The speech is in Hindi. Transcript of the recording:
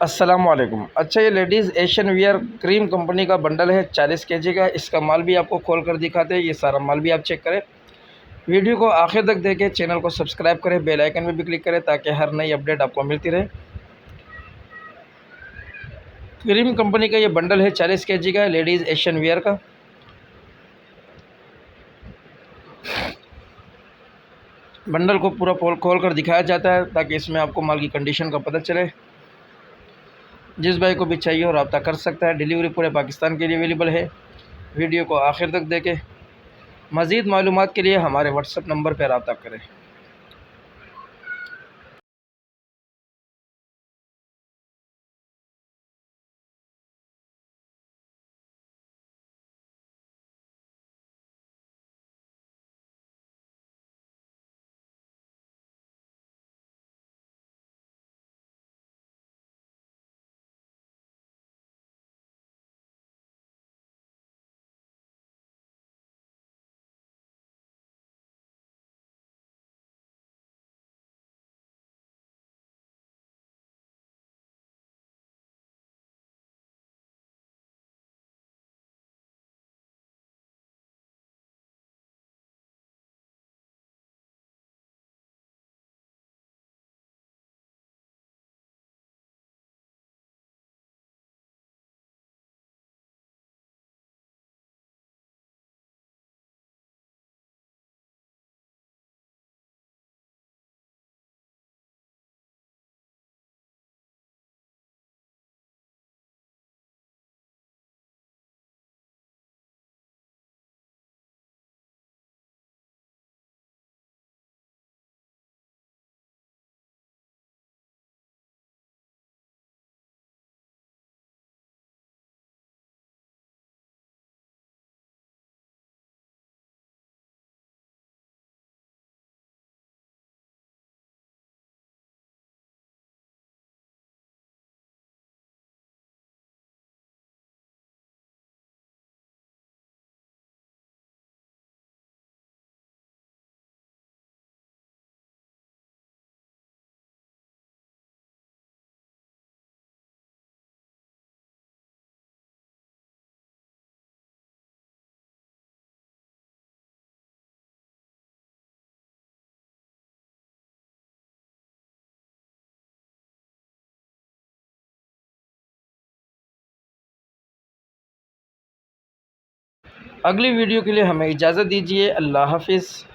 अस्सलाम वालेकुम। अच्छा, ये ladies Asian wear cream company का बंडल है 40 केजी का। इसका माल भी आपको खोल कर दिखाते हैं। ये सारा माल भी आप चेक करें। वीडियो को आखिर तक देखें, चैनल को सब्सक्राइब करें, बेल आइकन में भी क्लिक करें ताकि हर नई अपडेट आपको मिलती रहे। क्रीम कंपनी का ये बंडल है 40 केजी का, लेडीज़ एशियन वियर का। बंडल को पूरा खोल कर दिखाया जाता है ताकि इसमें आपको माल की कंडीशन का पता चले। जिस भाई को भी चाहिए हो रब्ता कर सकता है। डिलीवरी पूरे पाकिस्तान के लिए अवेलेबल है। वीडियो को आखिर तक देखें। मज़ीद मालूमात के लिए हमारे व्हाट्सएप नंबर पर रब्ता करें। अगली वीडियो के लिए हमें इजाज़त दीजिए। अल्लाह हाफ़िज़।